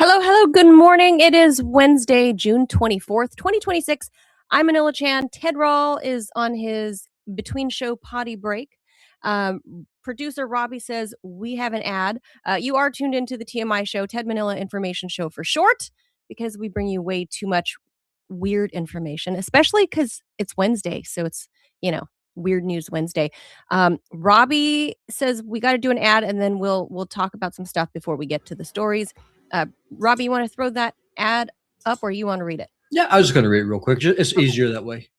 Hello, good morning. It is Wednesday, June 24th, 2026. I'm Manila Chan. Ted Rall is on his between show potty break. Producer Robbie says we have an ad. You are tuned into the TMI Show, Ted Manila Information Show for short, because we bring you way too much weird information, especially because it's Wednesday. So it's, Weird News Wednesday. Robbie says we got to do an ad, and then we'll talk about some stuff before we get to the stories. Robbie, you want to throw that ad up, or you want to read it? Yeah, I was just going to read it real quick. It's easier that way.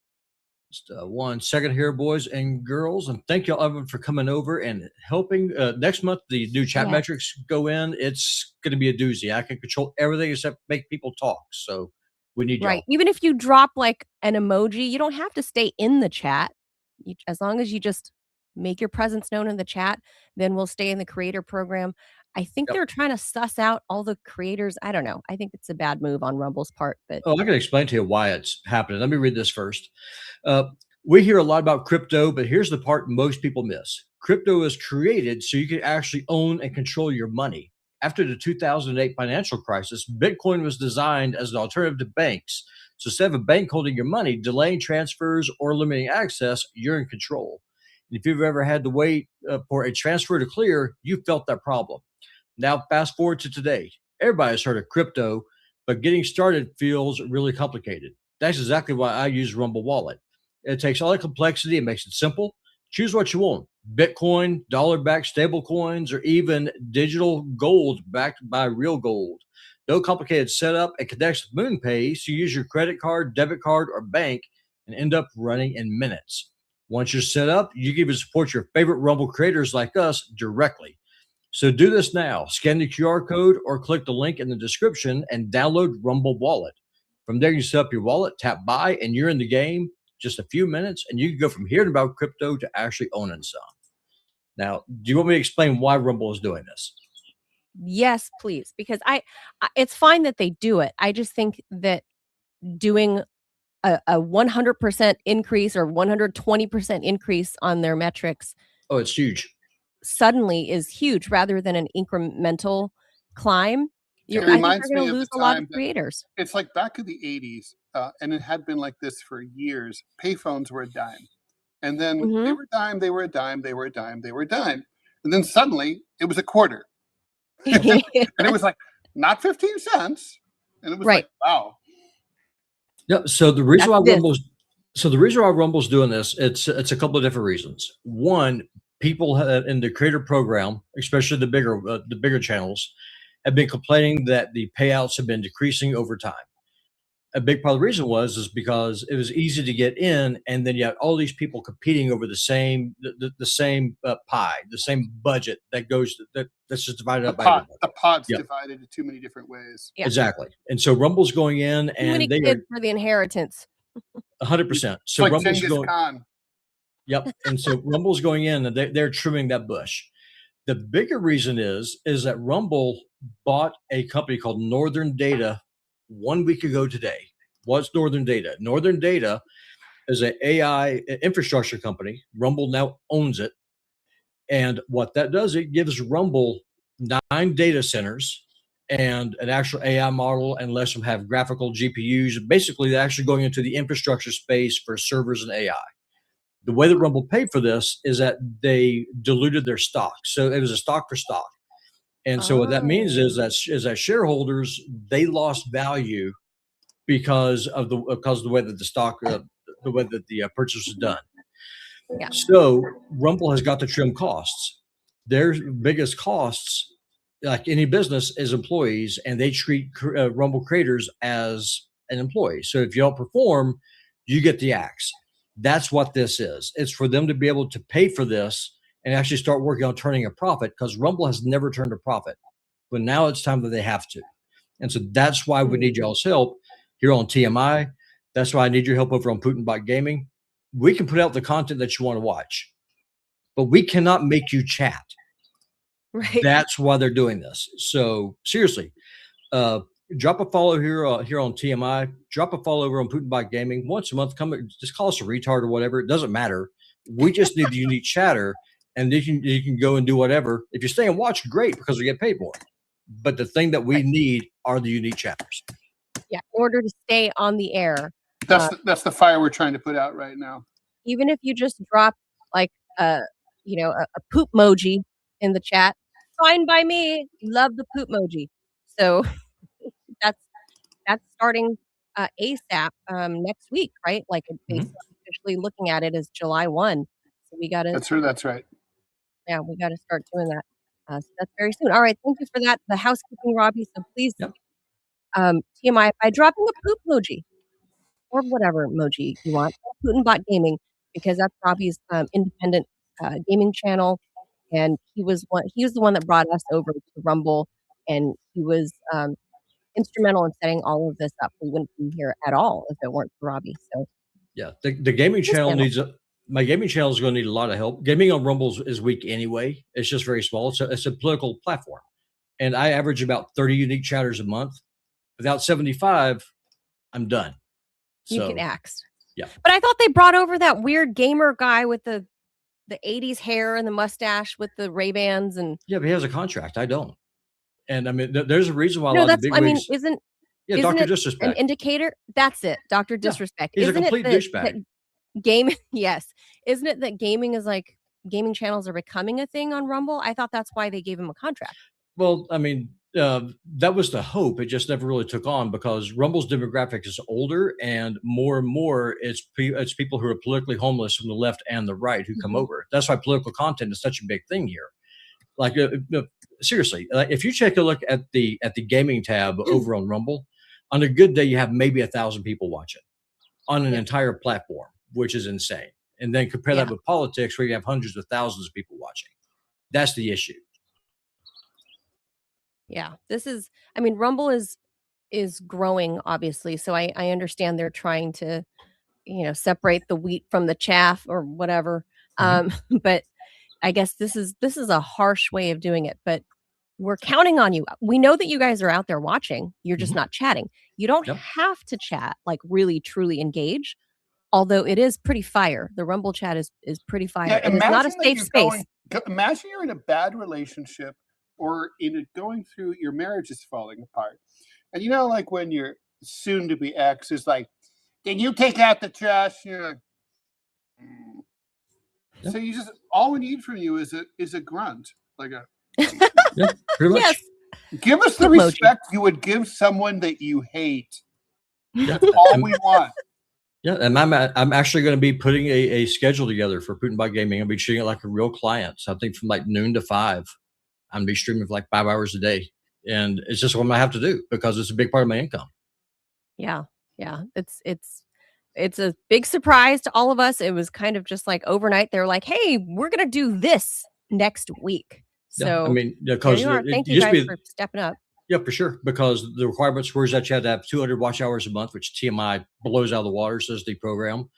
Just 1 second here, boys and girls. And thank y'all everyone for coming over and helping. Next month, the new chat metrics go in. It's going to be a doozy. I can control everything except make people talk. So we need y'all. Even if you drop like an emoji, you don't have to stay in the chat. As long as you just make your presence known in the chat, then we'll stay in the creator program. I think they're trying to suss out all the creators. I don't know. I think it's a bad move on Rumble's part. But I can explain to you why it's happening. Let me read this first. We hear a lot about crypto, but here's the part most people miss. Crypto is created so you can actually own and control your money. After the 2008 financial crisis, Bitcoin was designed as an alternative to banks. So instead of a bank holding your money, delaying transfers, or limiting access, you're in control. And if you've ever had to wait for a transfer to clear, you felt that problem. Now, fast forward to today. Everybody's heard of crypto, but getting started feels really complicated. That's exactly why I use Rumble Wallet. It takes all the complexity and makes it simple. Choose what you want: Bitcoin, dollar-backed stable coins, or even digital gold backed by real gold. No complicated setup. It connects with MoonPay, so you use your credit card, debit card, or bank and end up running in minutes. Once you're set up, you can even support your favorite Rumble creators like us directly. So do this now. Scan the QR code or click the link in the description and download Rumble Wallet. From there, you set up your wallet, tap buy, and you're in the game. Just a few minutes, and you can go from hearing about crypto to actually owning some. Now, do you want me to explain why Rumble is doing this? Yes, please, because it's fine that they do it. I just think that doing a 100% increase or 120% increase on their metrics. Oh, it's huge. Suddenly is huge rather than an incremental climb. I think you're going to lose a lot of creators. It's like back in the 80s, and it had been like this for years. Payphones were a dime. And then they were a dime, they were a dime, they were a dime, they were a dime. And then suddenly it was a quarter. And it was like, not 15 cents. And it was like, wow. Yeah, so the reason why Rumble's doing this, it's a couple of different reasons. One, people in the creator program, especially the bigger channels, have been complaining that the payouts have been decreasing over time. A big part of the reason is because it was easy to get in, and then you have all these people competing over the same pie, the same budget that's just divided up by everybody. The pot's divided in too many different ways. Yeah. Exactly. And so Rumble's going in, and they are for the inheritance. 100%. So like Rumble's going. Khan. Yep. And so Rumble's going in, and they're trimming that bush. The bigger reason is that Rumble bought a company called Northern Data 1 week ago today. What's Northern Data? Northern Data is an AI infrastructure company. Rumble now owns it. And what that does, it gives Rumble 9 data centers and an actual AI model, and lets them have graphical GPUs. Basically, they're actually going into the infrastructure space for servers and AI. The way that Rumble paid for this is that they diluted their stock. So it was a stock for stock. And so what that means is that shareholders, they lost value because of the way that the stock, the way that the purchase was done. Yeah. So Rumble has got to trim costs. Their biggest costs, like any business, is employees, and they treat Rumble creators as an employee. So if you don't perform, you get the axe. That's what this is. It's for them to be able to pay for this and actually start working on turning a profit, because Rumble has never turned a profit. But now it's time that they have to. And so that's why we need y'all's help here on TMI. That's why I need your help over on Putin Gaming. We can put out the content that you want to watch, but we cannot make you chat. Right. That's why they're doing this. So seriously, drop a follow here on TMI. Drop a follow over on Putin Gaming. Once a month, just call us a retard or whatever. It doesn't matter. We just need the unique chatter, and you can go and do whatever. If you stay and watch, great, because we get paid more. But the thing that we need are the unique chapters. Yeah, in order to stay on the air. That's the fire we're trying to put out right now. Even if you just drop like a poop emoji in the chat, fine by me. Love the poop emoji. So that's starting ASAP next week, right? Like they start officially looking at it as July 1. So we gotta. That's right. Yeah, we gotta start doing that. So that's very soon. All right, thank you for that. The housekeeping, Robbie. So please, TMI by dropping a poop emoji or whatever emoji you want, Putinbot Gaming, because that's Robbie's independent gaming channel, and he was the one that brought us over to Rumble, and he was instrumental in setting all of this up. We wouldn't be here at all if it weren't for Robbie. So yeah, the gaming channel needs my gaming channel is going to need a lot of help. Gaming on Rumble is weak anyway. It's just very small. It's a political platform, and I average about 30 unique chatters a month. Without 75, I'm done. You get axed. Yeah. But I thought they brought over that weird gamer guy with the 80s hair and the mustache with the Ray-Bans and yeah, but he has a contract. I don't. And I mean, there's a reason why a no, lot that's of the big wigs. isn't Dr. it Disrespect. an indicator? That's it, Dr. Disrespect. He's isn't a complete douchebag. Yes. Isn't it that gaming channels are becoming a thing on Rumble? I thought that's why they gave him a contract. Well, I mean, that was the hope. It just never really took on because Rumble's demographic is older, and more it's people who are politically homeless from the left and the right who come over. That's why political content is such a big thing here. Like, seriously, if you take a look at the gaming tab over on Rumble, on a good day you have maybe 1,000 people watching on an entire platform, which is insane. And then compare that with politics, where you have hundreds of thousands of people watching. That's the issue. Yeah, Rumble is growing, obviously. So I understand they're trying to, separate the wheat from the chaff or whatever. But I guess this is a harsh way of doing it. But we're counting on you. We know that you guys are out there watching. You're just not chatting. You don't have to chat, like really, truly engage. Although it is pretty fire. The Rumble chat is pretty fire. Yeah, and it's not a safe space. Imagine you're in a bad relationship or going through your marriage is falling apart. And like when your soon to be ex is like, "Did you take out the trash?" You're like, So you just all we need from you is a grunt. Like a pretty much. Yes. Give us the respect you would give someone that you hate. That's all we want. Yeah, and I'm actually going to be putting a schedule together for Putinbot Gaming. I'll be treating it like a real client. So I think from like noon to 5, I'm going to be streaming for like 5 hours a day. And it's just what I have to do because it's a big part of my income. Yeah. Yeah. It's a big surprise to all of us. It was kind of just like overnight. They were like, "Hey, we're going to do this next week." So I mean, because thank you guys for stepping up. Yeah, for sure. Because the requirements were that you had to have 200 watch hours a month, which TMI blows out of the water, says the program.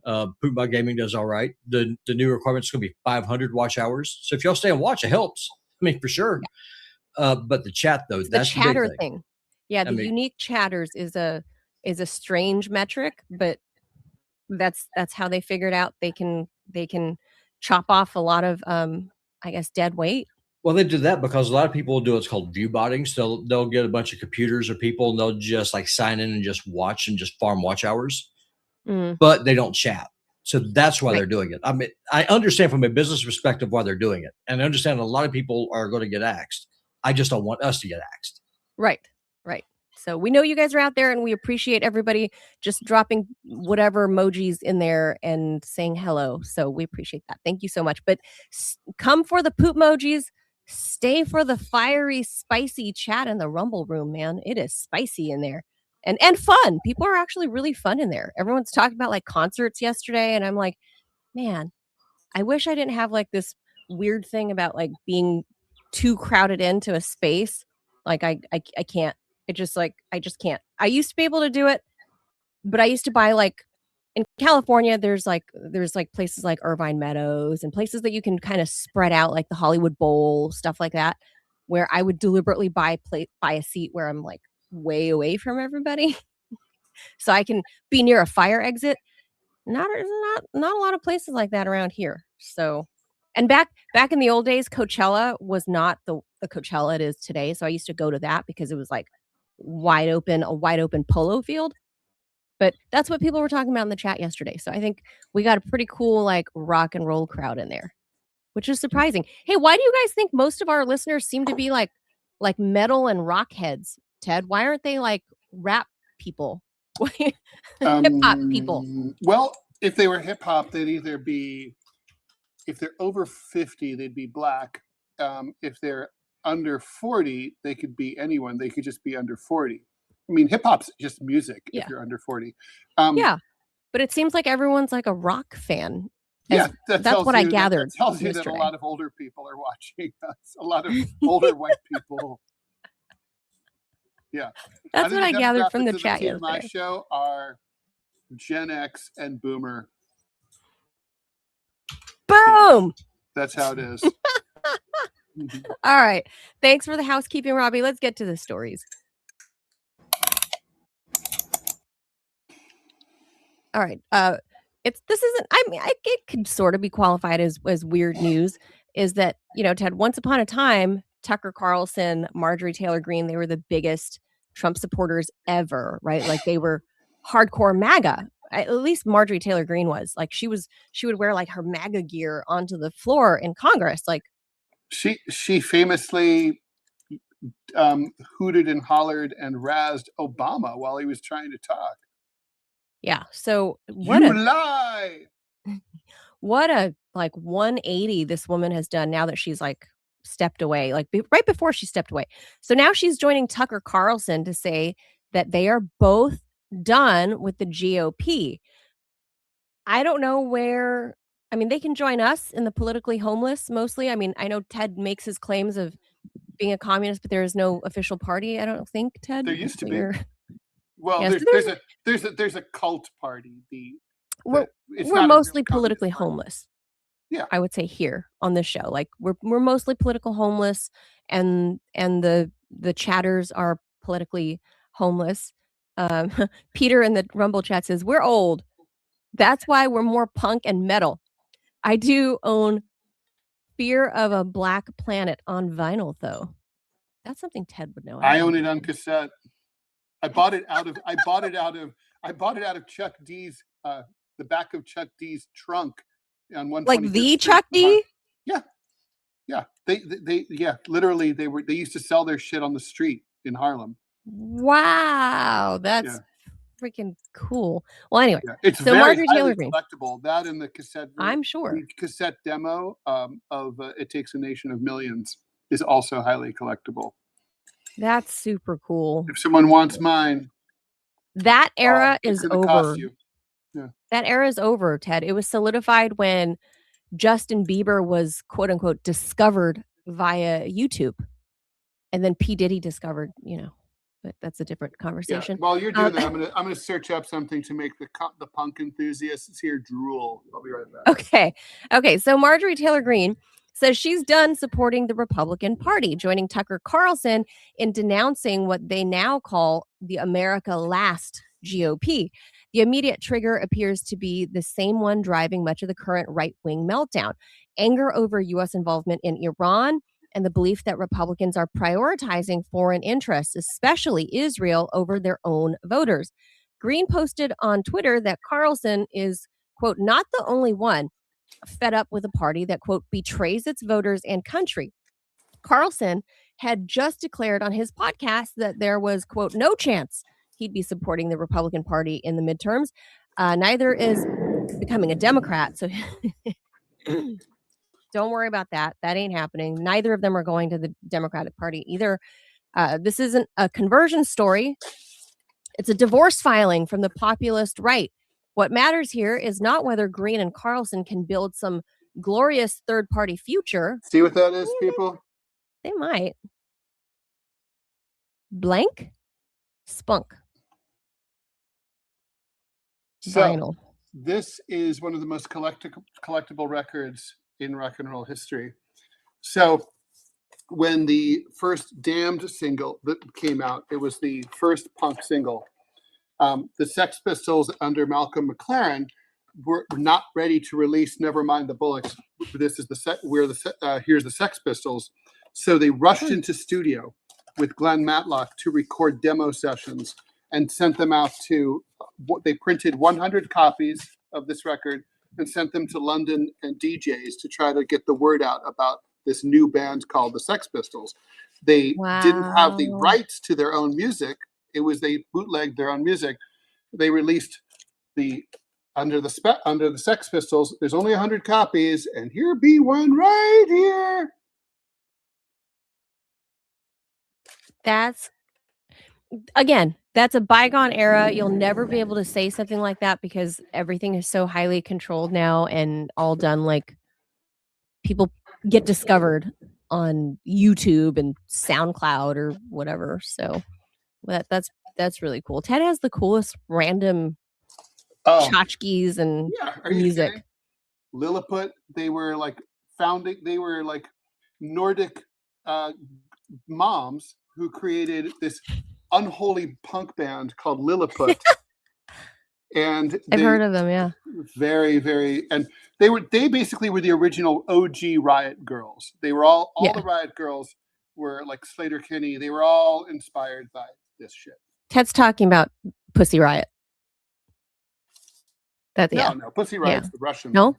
Putinbot Gaming does all right. The new requirements is going to be 500 watch hours. So if y'all stay and watch, it helps. I mean, for sure. But the chat, though, that's the chatter big thing. Yeah, the unique chatters is a strange metric, but that's how they figured out they can chop off a lot of I guess dead weight. Well, they do that because a lot of people will do what's called view botting. So they'll get a bunch of computers or people and they'll just like sign in and just watch and just farm watch hours, but they don't chat. So that's why they're doing it. I mean, I understand from a business perspective why they're doing it. And I understand a lot of people are going to get axed. I just don't want us to get axed. Right. So we know you guys are out there and we appreciate everybody just dropping whatever emojis in there and saying hello. So we appreciate that. Thank you so much. But come for the poop emojis. Stay for the fiery, spicy chat in the Rumble room, man. It is spicy in there and fun. People are actually really fun in there. Everyone's talking about like concerts yesterday. And I'm like, man, I wish I didn't have like this weird thing about like being too crowded into a space. Like I can't. I just can't. I used to be able to do it, but I used to buy like in California, there's like places like Irvine Meadows and places that you can kind of spread out, like the Hollywood Bowl, stuff like that, where I would deliberately buy a seat where I'm like way away from everybody, so I can be near a fire exit. Not a lot of places like that around here. So, and back in the old days, Coachella was not the Coachella it is today. So I used to go to that because it was like wide open polo field. But that's what people were talking about in the chat yesterday. So I think we got a pretty cool like rock and roll crowd in there, which is surprising. Hey, why do you guys think most of our listeners seem to be like metal and rock heads, Ted? Why aren't they like rap people? Hip hop people? Well, if they were hip hop, they'd either be, if they're over 50, they'd be black. If they're under 40, they could be anyone. They could just be under 40. I mean, hip hop's just music if you're under 40. Yeah, but it seems like everyone's like a rock fan. Yeah, that's what I gathered. That tells you that a lot of older people are watching us. A lot of older white people. Yeah, that's what I gathered from the chat yesterday. TMI Show are Gen X and Boomer. Boom! Yeah, that's how it is. All right. Thanks for the housekeeping, Robbie. Let's get to the stories. All right. It could sort of be qualified as weird news. Is that, Ted, once upon a time, Tucker Carlson, Marjorie Taylor Greene, they were the biggest Trump supporters ever, right? Like they were hardcore MAGA. At least Marjorie Taylor Greene was. Like she would wear like her MAGA gear onto the floor in Congress. Like she famously hooted and hollered and razzed Obama while he was trying to talk. Yeah. So lie. What a 180 this woman has done now that she's like stepped away, like right before she stepped away. So now she's joining Tucker Carlson to say that they are both done with the GOP. I don't know where. I mean, they can join us in the politically homeless mostly. I mean, I know Ted makes his claims of being a communist, but there is no official party. I don't think, Ted. There used to be. Well, yes, there's a cult party. We're mostly politically homeless. Yeah, I would say here on this show, like we're mostly political homeless, and the chatters are politically homeless. Peter in the Rumble chat says we're old. That's why we're more punk and metal. I do own Fear of a Black Planet on vinyl, though. That's something Ted would know. I own it on cassette. I bought it out of Chuck D's the back of Chuck D's trunk on 125th Like the Chuck D? Yeah. They literally they used to sell their shit on the street in Harlem. Wow, that's freaking cool. Well, anyway, it's so very highly collectible. That in the cassette, I'm sure the cassette demo of It Takes a Nation of Millions is also highly collectible. That's super cool. If someone wants mine, that era is over. Yeah. That era is over, Ted. It was solidified when Justin Bieber was quote unquote discovered via YouTube, and then P. Diddy discovered, but that's a different conversation. Yeah. While you're doing that, I'm gonna search up something to make the punk enthusiasts here drool. I'll be right back. Okay. So Marjorie Taylor Greene says she's done supporting the Republican Party, joining Tucker Carlson in denouncing what they now call the America Last GOP. The immediate trigger appears to be the same one driving much of the current right-wing meltdown: anger over U.S. involvement in Iran and the belief that Republicans are prioritizing foreign interests, especially Israel, over their own voters. Greene posted on Twitter that Carlson is, quote, not the only one fed up with a party that, quote, betrays its voters and country. Carlson had just declared on his podcast that there was, quote, no chance he'd be supporting the Republican Party in the midterms. Neither is becoming a Democrat. So don't worry about that. That ain't happening. Neither of them are going to the Democratic Party either. This isn't a conversion story. It's a divorce filing from the populist right. What matters here is not whether Greene and Carlson can build some glorious third-party future. See what that is, people? They might. Blank spunk. So vinyl. This is one of the most collectible records in rock and roll history. So when the first Damned single that came out, it was the first punk single. The Sex Pistols under Malcolm McLaren were not ready to release Nevermind the Bollocks. This is here's the Sex Pistols. So they rushed into studio with Glenn Matlock to record demo sessions and sent them out to, they printed 100 copies of this record and sent them to London and DJs to try to get the word out about this new band called the Sex Pistols. They didn't have the rights to their own music. It was they bootlegged their own music. They released the under the Sex Pistols. There's only 100 copies, and here be one right here. That's a bygone era. You'll never be able to say something like that because everything is so highly controlled now and all done like people get discovered on YouTube and SoundCloud or whatever. So that's really cool. Ted has the coolest random tchotchkes and music. Lilliput, they were like Nordic moms who created this unholy punk band called Lilliput. And I've heard of them, yeah. Very, very, and they basically were the original OG Riot Girls. They were all the Riot Girls were like Slater-Kinney. They were all inspired by this shit. Ted's talking about Pussy Riot. No, Pussy Riot's the Russian. No?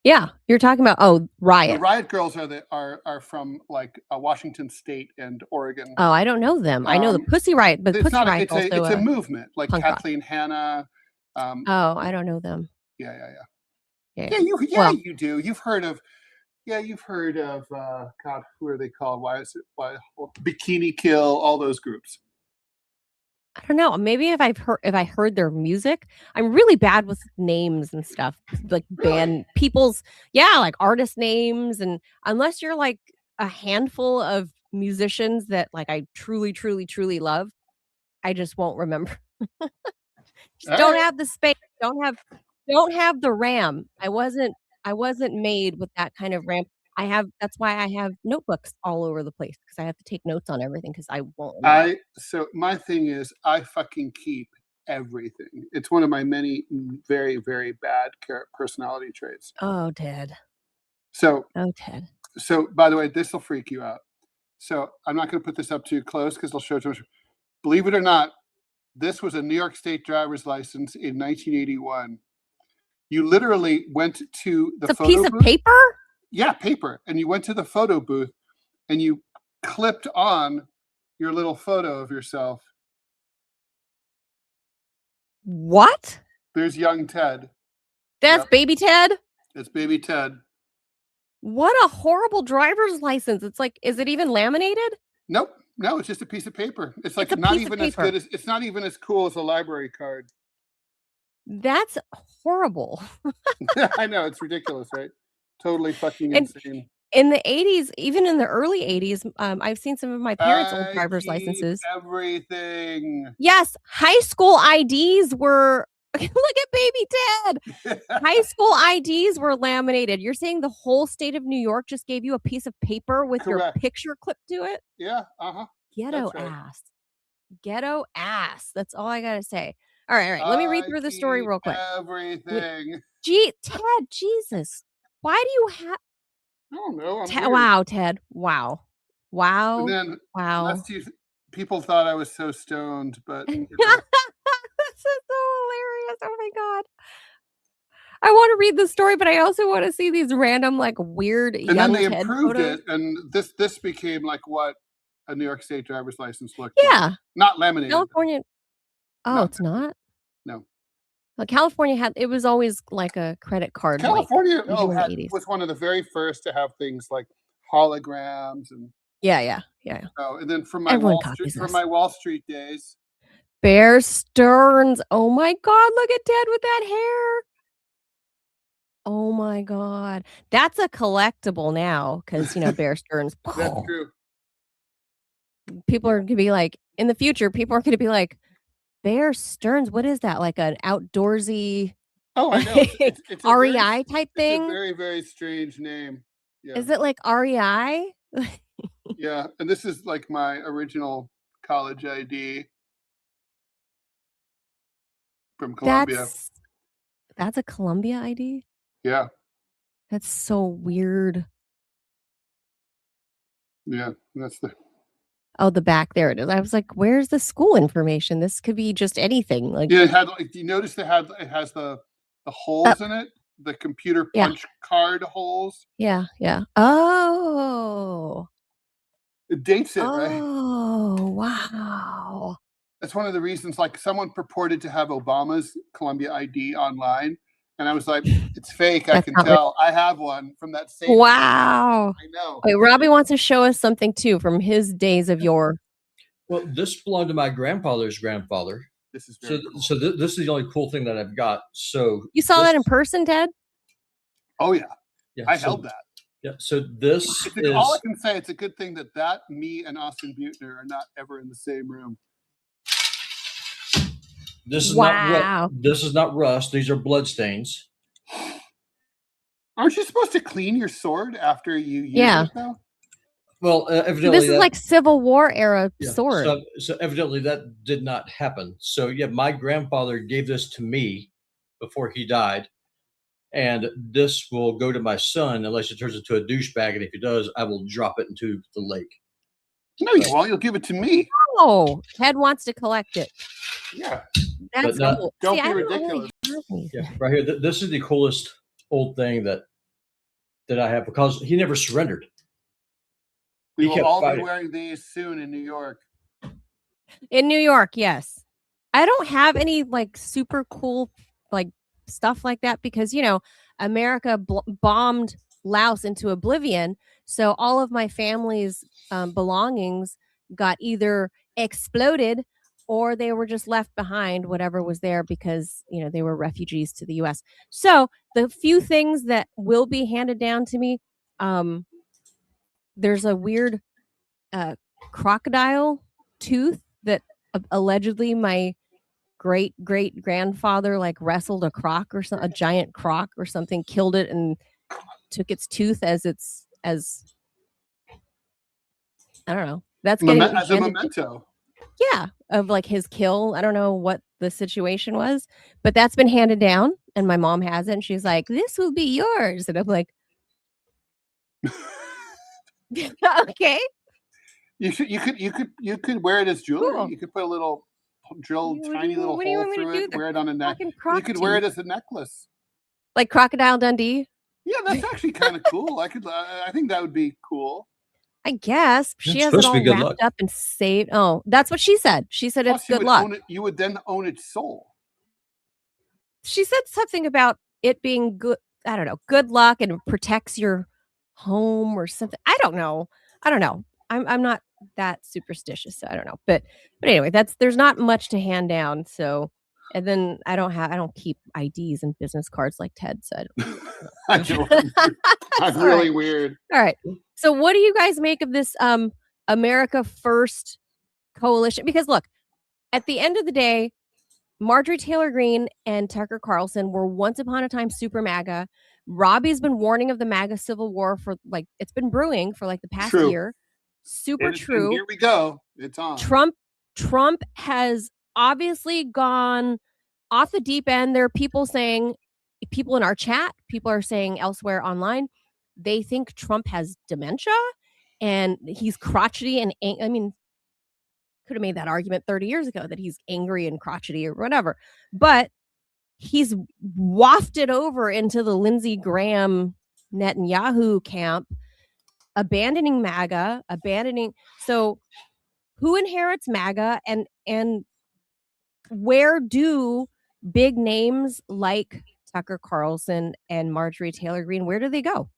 Yeah, you're talking about Riot. The Riot Girls are from like Washington State and Oregon. Oh, I don't know them. I know the Pussy Riot, but Pussy Riot it's a movement like Kathleen Hanna. I don't know them. Yeah. You do. You've heard of God, who are they called? Why Bikini Kill, all those groups. I don't know. Maybe if I heard their music. I'm really bad with names and stuff, like band people's, like artist names, and unless you're like a handful of musicians that like I truly, truly, truly love, I just won't remember. Don't have the space. Don't have the RAM. I wasn't made with that kind of RAM. That's why I have notebooks all over the place because I have to take notes on everything because I won't remember. So my thing is I fucking keep everything. It's one of my many very, very bad personality traits. Oh, Ted. So Ted. So by the way, this will freak you out. So I'm not going to put this up too close because it'll show too much. Believe it or not, this was a New York State driver's license in 1981. You literally went to the photo piece of booth. Paper? Yeah, paper. And you went to the photo booth and you clipped on your little photo of yourself. What? There's young Ted. That's baby Ted? It's baby Ted. What a horrible driver's license. It's like, is it even laminated? Nope. No, it's just a piece of paper. It's like not even as good as, it's not even as cool as a library card. That's horrible. I know, it's ridiculous, right? Totally fucking insane. In the 80s, even in the early 80s, I've seen some of my parents' old driver's licenses. Everything. Yes, high school IDs were. Look at baby Ted. High school IDs were laminated. You're saying the whole state of New York just gave you a piece of paper with your picture clipped to it? Yeah. Ghetto ass. Ghetto ass. That's all I gotta say. All right. Let me read through the story real quick. Everything. Ted, Jesus. Why do you have? I don't know. Wow, Ted. Wow. And then, people thought I was so stoned, but. This is so hilarious. Oh my God. I want to read the story, but I also want to see these random, like, weird young Ted photos. And then they improved it, and this became like what a New York State driver's license looked like. Not laminated. California. No, it's not? No. Well, California it was always like a credit card. California was one of the very first to have things like holograms and. Yeah. Oh, and then from my Wall Street days. Bear Stearns. Oh my God, look at Ted with that hair. Oh my God. That's a collectible now because, Bear Stearns. That's true. People are going to be like, in the future, people are going to be like, Bear Stearns, what is that? Like an outdoorsy I know. It's REI type thing? It's a very, very strange name. Yeah. Is it like REI? Yeah, and this is like my original college ID from Columbia. That's a Columbia ID? Yeah. That's so weird. Yeah, that's the Oh, the back, there it is. I was like, where's the school information? This could be just anything. Like, Yeah, it had. Like, you notice it has the holes in it, the computer Yeah. punch card holes. yeah. Oh. It dates it, right? Oh, wow. That's one of the reasons. Like, someone purported to have Obama's Columbia ID online, and I was like, it's fake. I That's can not real. tell. I have one from that same. Wow. I know. Wait, Robbie wants to show us something too from his days of yore. Well, this belonged to my grandfather's grandfather. This is very cool. So this is the only cool thing that I've got. So You saw that in person, Ted? Oh yeah, yeah, I held that. Yeah. So this is all I can say. It's a good thing that me and Austin Butner are not ever in the same room. This is Wow. not rust. These are blood stains. Aren't you supposed to clean your sword after you use Yeah. it though? Well, So evidently this is like Civil War era sword. So evidently that did not happen. So yeah, my grandfather gave this to me before he died, and this will go to my son unless he turns into a douchebag. And if he does, I will drop it into the lake. No, you won't. You'll give it to me. Oh, Ted wants to collect it. Yeah. That's But cool. don't See, be I really ridiculous. have these. Yeah, right here. This is the coolest old thing that I have because he never surrendered. We He will kept all fighting. be wearing these soon in New York. In New York, yes. I don't have any like super cool like stuff like that because America bombed Laos into oblivion, so all of my family's belongings got either exploded or they were just left behind, whatever was there, because they were refugees to the U.S. So the few things that will be handed down to me, there's a weird crocodile tooth that allegedly my great grandfather like wrestled a croc or a giant croc or something, killed it and took its tooth as I don't know. That's getting as a memento. Yeah, of like his kill. I don't know what the situation was, but that's been handed down, and my mom has it. And she's like, "This will be yours," and I'm like, "Okay." You could wear it as jewelry. Cool. You could put a little tiny little what do you hole want me to through do? it. Wear it on a neck. You could wear it as a necklace. Like Crocodile Dundee. Yeah, that's actually kind of cool. I think that would be cool. I guess she has supposed it to be all good wrapped luck. up and saved. Oh, that's what she said. She said Plus, it's good luck. you would then own its soul. She said something about it being good. I don't know, good luck and protects your home or something. I don't know. I'm not that superstitious, so I don't know. But anyway, there's not much to hand down. So, and then I don't keep IDs and business cards like Ted said. I know. I'm really weird. All right. So what do you guys make of this America First coalition? Because look, at the end of the day, Marjorie Taylor Greene and Tucker Carlson were once upon a time super MAGA. Robbie's been warning of the MAGA civil war for it's been brewing for the past year. Super true. And here we go. It's on. Trump has obviously gone off the deep end. There are people in our chat, people are saying elsewhere online, they think Trump has dementia and he's crotchety and could have made that argument 30 years ago that he's angry and crotchety or whatever, but he's wafted over into the Lindsey Graham Netanyahu camp, abandoning MAGA, so who inherits MAGA and where do big names like Tucker Carlson and Marjorie Taylor Greene, where do they go?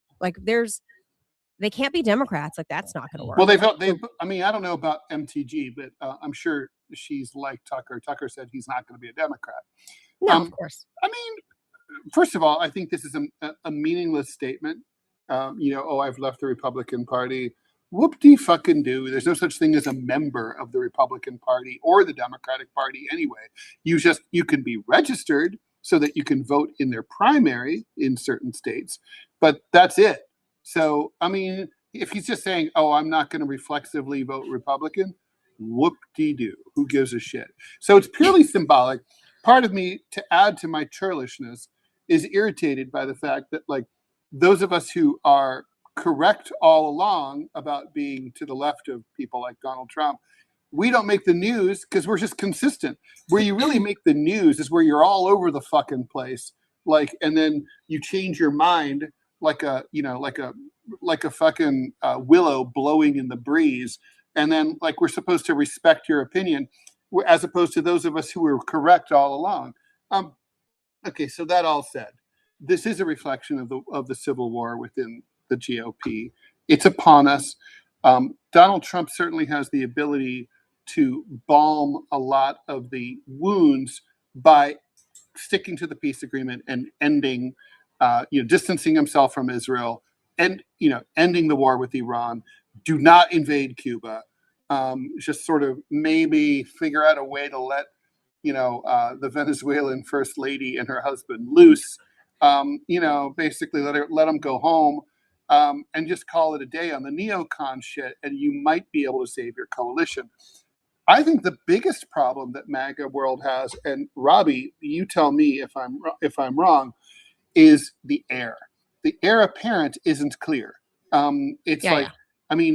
They can't be Democrats. That's not going to work. Well, I don't know about MTG, but I'm sure she's like Tucker. Tucker said he's not going to be a Democrat. No, of course. First of all, I think this is a meaningless statement. I've left the Republican Party. Whoop-de-fucking-do. There's no such thing as a member of the Republican Party or the Democratic Party anyway. You can be registered so that you can vote in their primary in certain states, but that's it. So, if he's just saying, oh, I'm not going to reflexively vote Republican, whoop-de-doo. Who gives a shit? So it's purely symbolic. Part of me, to add to my churlishness, is irritated by the fact that, those of us who are correct all along about being to the left of people like Donald Trump, we don't make the news because we're just consistent. Where you really make the news is where you're all over the fucking place, like, and then you change your mind like a fucking willow blowing in the breeze, and then like we're supposed to respect your opinion, as opposed to those of us who were correct all along. Okay, so that all said, this is a reflection of the civil war within the GOP. It's upon us. Donald Trump certainly has the ability to balm a lot of the wounds by sticking to the peace agreement and ending, distancing himself from Israel, and ending the war with Iran. Do not invade Cuba. Just sort of maybe figure out a way to let the Venezuelan first lady and her husband loose. Basically let them go home, and just call it a day on the neocon shit, and you might be able to save your coalition. I think the biggest problem that MAGA world has, and Robbie, you tell me if I'm wrong, is the heir. The heir apparent isn't clear.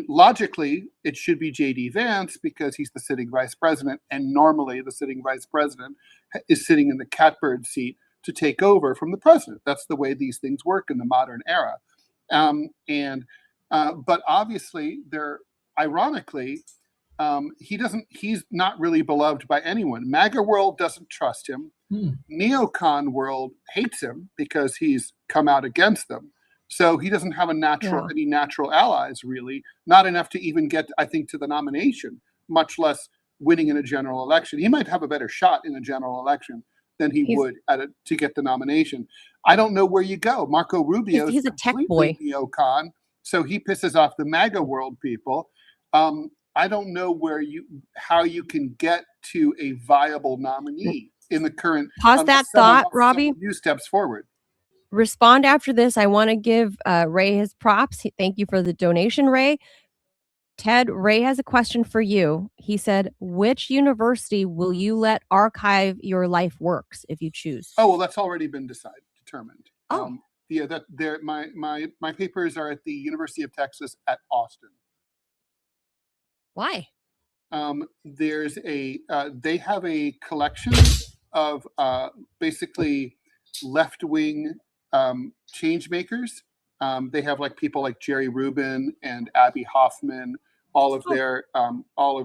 Logically, it should be J.D. Vance because he's the sitting vice president, and normally the sitting vice president is sitting in the catbird seat to take over from the president. That's the way these things work in the modern era. But obviously, ironically, he's not really beloved by anyone. MAGA world doesn't trust him. Neocon world hates him because he's come out against them. So he doesn't have any natural allies, really. Not enough to even get, I think, to the nomination, much less winning in a general election. He might have a better shot in a general election than he would to get the nomination. I don't know where you go. Marco Rubio he's a tech boy. Neocon, so he pisses off the MAGA world people. I don't know how you can get to a viable nominee in the current. Pause that thought, Robbie. New steps forward. Respond after this. I want to give Ray his props. Thank you for the donation, Ray. Ted, Ray has a question for you. He said, which university will you let archive your life works if you choose? Oh, well, that's already been determined. Oh. My papers are at the University of Texas at Austin. Why? They have a collection of basically left-wing change makers. They have people like Jerry Rubin and Abby Hoffman, all of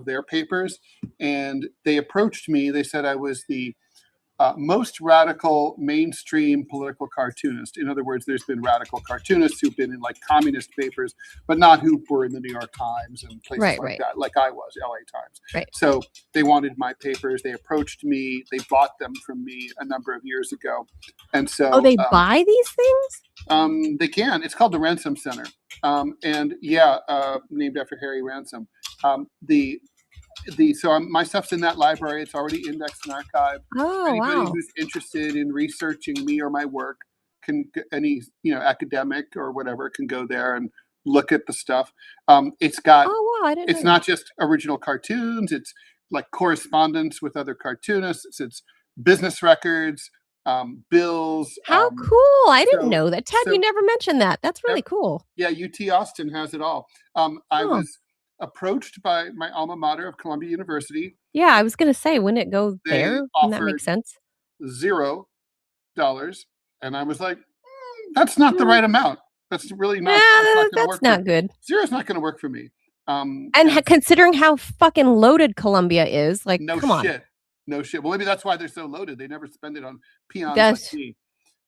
their papers, and they approached me. They said I was the most radical mainstream political cartoonist. In other words, there's been radical cartoonists who've been in communist papers, but not who were in the New York Times and places that, like I was, LA Times. Right. So they wanted my papers. They approached me. They bought them from me a number of years ago. And so they buy these things? They can. It's called the Ransom Center. Named after Harry Ransom. My stuff's in that library. It's already indexed and archived. Anybody who's interested in researching me or my work academic or whatever can go there and look at the stuff. It's got. It's not just original cartoons. It's correspondence with other cartoonists. It's business records, bills. How cool! I didn't know that. Ted, you never mentioned that. That's really cool. Yeah, UT Austin has it all. I was approached by my alma mater of Columbia University. Yeah, I was going to say, wouldn't it go there? Wouldn't that make sense? $0. And I was like, that's not the right amount. That's really not. That's not good. Zero's not going to work for me. And considering how fucking loaded Columbia is, come on. No shit. Well, maybe that's why they're so loaded. They never spend it on peons like me.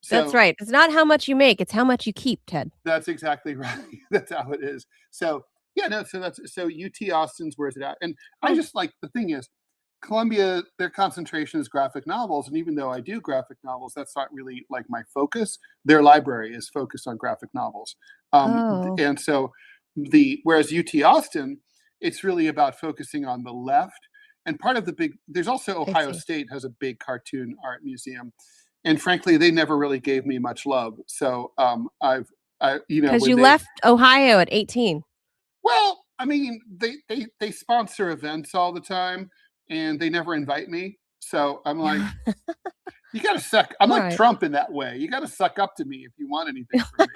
That's right. It's not how much you make; it's how much you keep, Ted. That's exactly right. That's how it is. So UT Austin's where's it at? And I just the thing is, Columbia, their concentration is graphic novels, and even though I do graphic novels, that's not really my focus. Their library is focused on graphic novels, and so whereas UT Austin, it's really about focusing on the left. And part of there's also Ohio State has a big cartoon art museum, and frankly, they never really gave me much love. So because you left Ohio at 18. Well, I mean, they sponsor events all the time, and they never invite me. So I'm like, you got to suck. I'm like Trump in that way. You got to suck up to me if you want anything from me.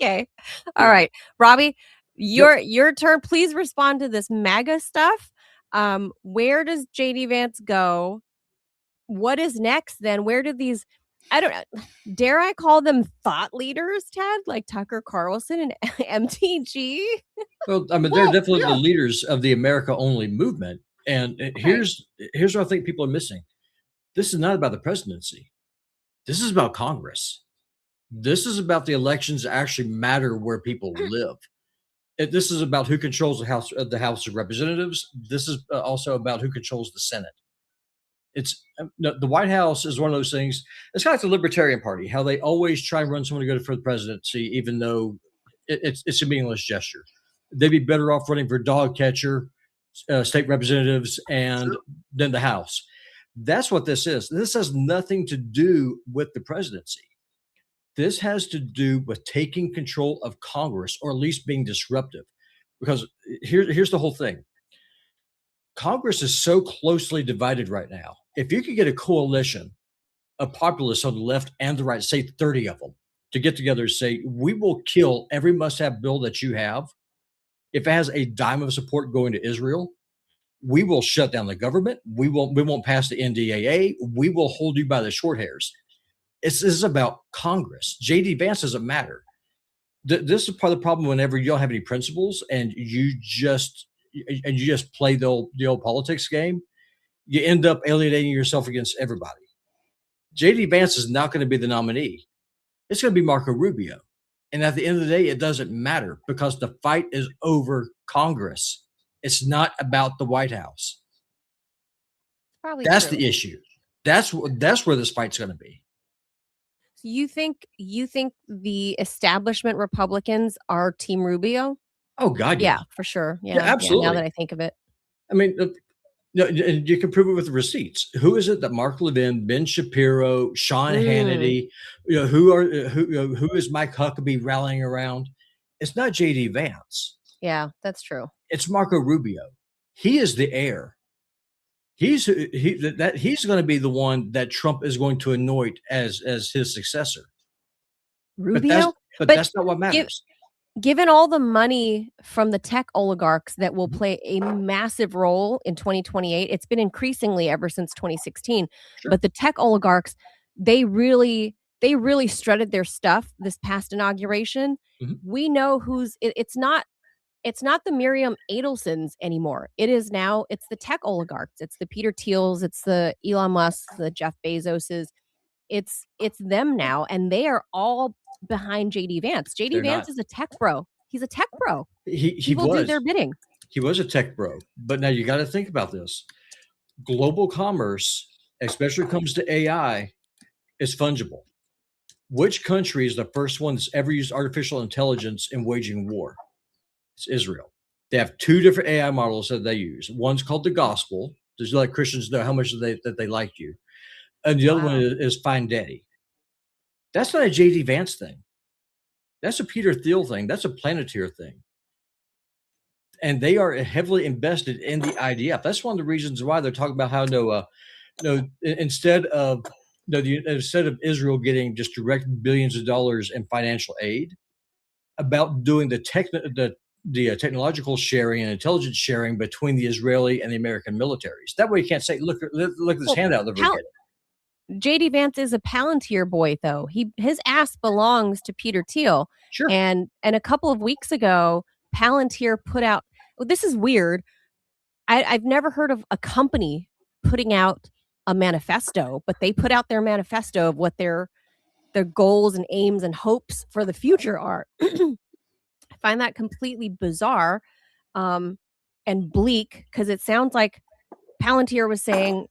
Okay. All right. Robbie, your turn. Please respond to this MAGA stuff. Where does JD Vance go? What is next then? Where did these, I don't know, dare I call them thought leaders, Ted? Like Tucker Carlson and MTG? Well, I mean, they're definitely the leaders of the America Only movement. And here's what I think people are missing. This is not about the presidency. This is about Congress. This is about the elections that actually matter where people live. This is about who controls the House of Representatives. This is also about who controls the Senate. It's the White House is one of those things. It's kind of like the Libertarian Party, how they always try and run someone to go for the presidency, even though it's a meaningless gesture. They'd be better off running for dog catcher, state representatives, and then the House. That's what this is. This has nothing to do with the presidency. This has to do with taking control of Congress, or at least being disruptive. Because here's the whole thing. Congress is so closely divided right now. If you could get a coalition of populists on the left and the right, say 30 of them, to get together and say, we will kill every must-have bill that you have. If it has a dime of support going to Israel, we will shut down the government. We won't pass the NDAA. We will hold you by the short hairs. This is about Congress. JD Vance doesn't matter. This is part of the problem whenever you don't have any principles and you just play the old politics game. You end up alienating yourself against everybody. JD Vance is not going to be the nominee. It's going to be Marco Rubio. And at the end of the day, it doesn't matter because the fight is over Congress. It's not about the White House. Probably that's true. The issue. That's where this fight's going to be. You think the establishment Republicans are Team Rubio? Oh God, yeah, for sure. Yeah, absolutely. Now that I think of it, I mean, you can prove it with the receipts. Who is it that Mark Levin, Ben Shapiro, Sean Hannity, who is Mike Huckabee rallying around? It's not JD Vance. Yeah, that's true. It's Marco Rubio. He is the heir. He's going to be the one that Trump is going to anoint as his successor. Rubio, but that's not what matters. Given all the money from the tech oligarchs that will play a massive role in 2028, it's been increasingly ever since 2016. Sure. But the tech oligarchs, they really strutted their stuff this past inauguration. Mm-hmm. We know it's not the Miriam Adelsons anymore. It's the tech oligarchs. It's the Peter Thiels. It's the Elon Musk, the Jeff Bezoses. It's them now, and they are all behind JD Vance. JD Vance is a tech bro. He's a tech bro. He will do their bidding. He was a tech bro, but now you got to think about this. Global commerce, especially when it comes to AI, is fungible. Which country is the first one that's ever used artificial intelligence in waging war? It's Israel. They have two different AI models that they use. One's called the gospel, just let Christians know how much that they like you. And the other one is Find Daddy. That's not a JD Vance thing. That's a Peter Thiel thing. That's a Planeteer thing. And they are heavily invested in the IDF. That's one of the reasons why they're talking about how instead of Israel getting just direct billions of dollars in financial aid, about doing the technological sharing and intelligence sharing between the Israeli and the American militaries. That way you can't say, look at this handout that we're getting. JD Vance is a Palantir boy, though. His ass belongs to Peter Thiel. Sure. And a couple of weeks ago, Palantir put out. Well, this is weird. I've never heard of a company putting out a manifesto, but they put out their manifesto of what their goals and aims and hopes for the future are. I find that completely bizarre and bleak because it sounds like Palantir was saying.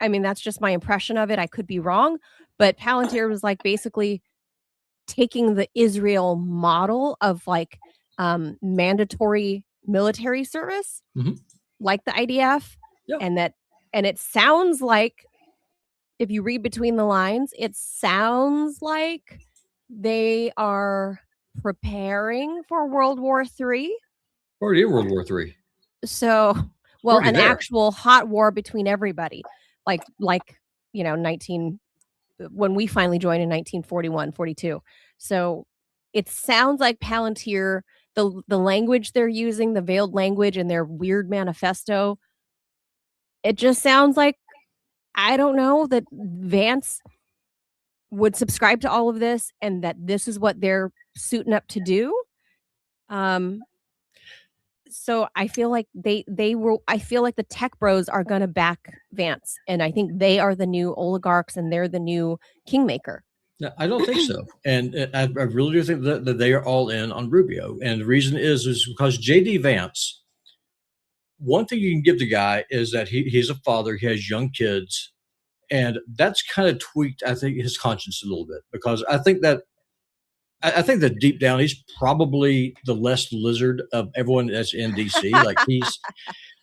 I mean, that's just my impression of it. I could be wrong, but Palantir was like basically taking the Israel model of like mandatory military service, like the IDF, and it sounds like, if you read between the lines, it sounds like they are preparing for World War III. Already in World War III. So, an actual hot war between everybody. Like, when we finally joined in 1941, 42. So It sounds like Palantir, the language they're using, the veiled language in their weird manifesto. It just sounds like, I don't know, that Vance would subscribe to all of this and that this is what they're suiting up to do. So I feel like I feel like the tech bros are going to back Vance, and I think they are the new oligarchs and they're the new kingmaker. No, I don't think so. And I really do think that they are all in on Rubio. And the reason is because J.D. Vance, one thing you can give the guy is that he's a father, he has young kids, and that's kind of tweaked, I think, his conscience a little bit, because I think that deep down he's probably the less lizard of everyone that's in DC. Like he's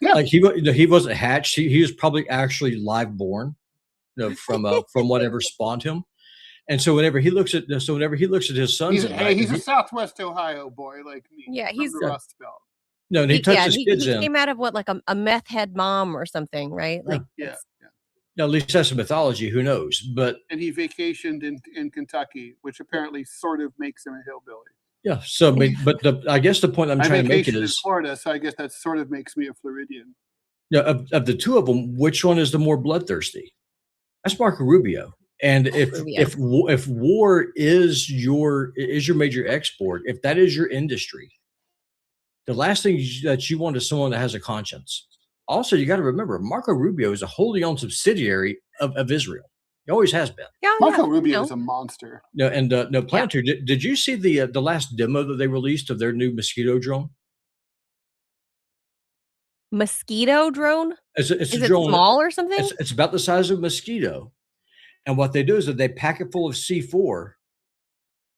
like he wasn't hatched. He was probably actually live born, from whatever spawned him. And so whenever he looks at his sons, he's a Southwest Ohio boy like me. Yeah, he's the Rust Belt. No, and he touches kids he came out of what, like a meth head mom or something, right? Like yeah. Now, at least that's a mythology. Who knows? But and he vacationed in Kentucky, which apparently sort of makes him a hillbilly. Yeah. So, I guess the point I'm trying to make is in Florida, so I guess that sort of makes me a Floridian. Yeah. Of the two of them, which one is the more bloodthirsty? That's Marco Rubio. And if war is your major export, if that is your industry, the last thing that you want is someone that has a conscience. Also, you got to remember, Marco Rubio is a wholly owned subsidiary of Israel. He always has been. Yeah, Marco Rubio is a monster. No, and Planter, did you see the last demo that they released of their new mosquito drone? Mosquito drone? It's is a drone. It small or something? It's about the size of a mosquito. And what they do is that they pack it full of C4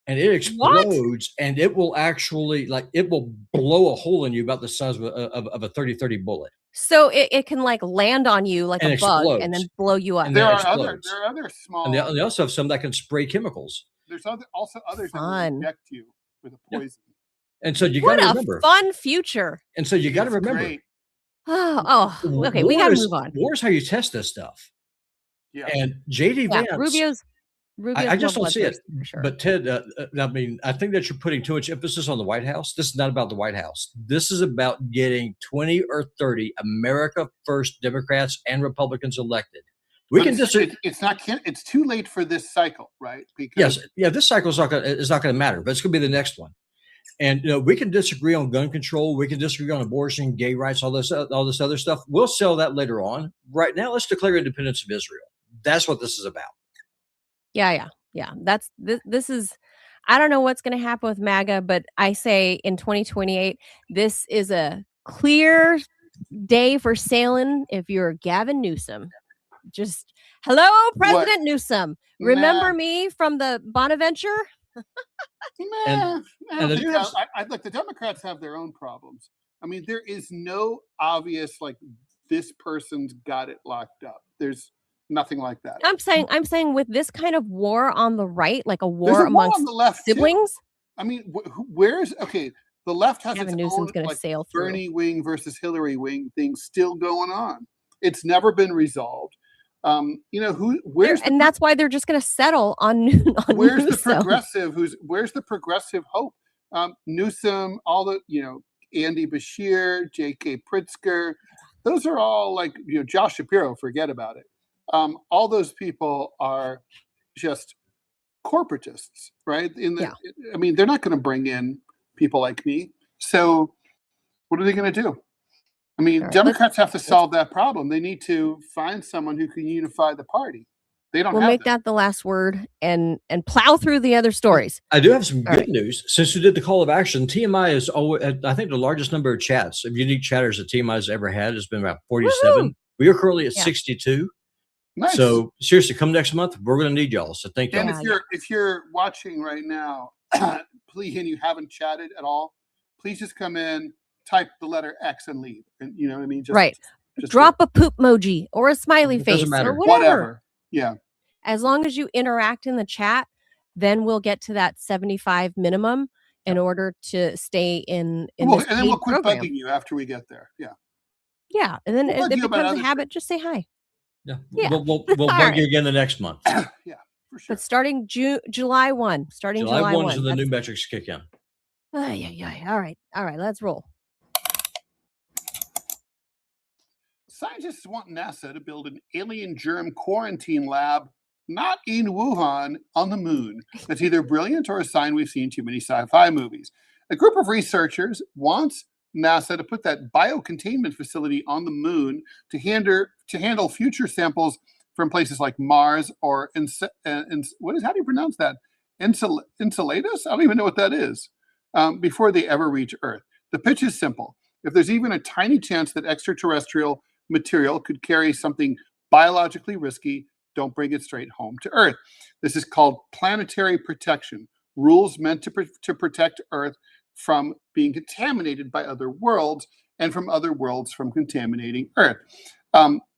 and it explodes, and it will actually, it will blow a hole in you about the size of a 30-30 bullet. So it can land on you like a bug and then blow you up. And there are other small. And they also have some that can spray chemicals. There's also others that will inject you with a poison. And so you got to remember. What a fun future. And so you got to remember. Great. Okay, we got to move on. War is how you test this stuff. Yeah. And J.D. Vance. Rubio's I just don't see it. Sure. But Ted, I think that you're putting too much emphasis on the White House. This is not about the White House. This is about getting 20 or 30 America First Democrats and Republicans elected. It's too late for this cycle, right? Because this cycle is not going to matter, but it's going to be the next one. And we can disagree on gun control, we can disagree on abortion, gay rights, all this other stuff. We'll sell that later on. Right now, let's declare independence of Israel. That's what this is about. Yeah. This is. I don't know what's going to happen with MAGA, but I say in 2028, this is a clear day for sailing. If you're Gavin Newsom, just hello, President Newsom. Remember me from the Bonaventure? The Democrats have their own problems. I mean, there is no obvious this person's got it locked up. There's nothing like that. I'm saying with this kind of war on the right, like a war amongst on the left siblings. Too. I mean, the left has Gavin its Newsom's own gonna sail through. Bernie wing versus Hillary wing thing still going on. It's never been resolved. And that's why they're just going to settle on where's Newsom. The progressive? Where's the progressive hope? Newsom, all the Andy Bashir, J.K. Pritzker, those are all Josh Shapiro. Forget about it. All those people are just corporatists, right? I mean, they're not going to bring in people like me. So, what are they going to do? I mean, Democrats have to solve that problem. They need to find someone who can unify the party. They don't. We'll make that the last word and plow through the other stories. I do have some good news. Since we did the call of action, TMI is always, I think, the largest number of chats of unique chatters that TMI has ever had has been about 47. Woo-hoo! We are currently at 62. Nice. So seriously, come next month, we're going to need y'all. So thank you. And if you're watching right now, please, and you haven't chatted at all, please just come in, type the letter X and leave. And you know what I mean? Just drop a poop emoji or a smiley face or whatever. Yeah. As long as you interact in the chat, then we'll get to that 75 minimum in order to stay in this and then we'll quit program. bugging you after we get there. Yeah. Yeah. And then it becomes a habit. Just say hi. Yeah. We'll bug you again the next month. Yeah. For sure. But starting July 1. Starting July 1 is when the new metrics kick in. All right, let's roll. Scientists want NASA to build an alien germ quarantine lab, not in Wuhan, on the moon. That's either brilliant or a sign we've seen too many sci-fi movies. A group of researchers wants NASA to put that biocontainment facility on the moon to handle future samples from places like Mars or how do you pronounce that? Enceladus? I don't even know what that is. Before they ever reach Earth. The pitch is simple. If there's even a tiny chance that extraterrestrial material could carry something biologically risky, don't bring it straight home to Earth. This is called planetary protection, rules meant to protect Earth from being contaminated by other worlds and from other worlds from contaminating Earth.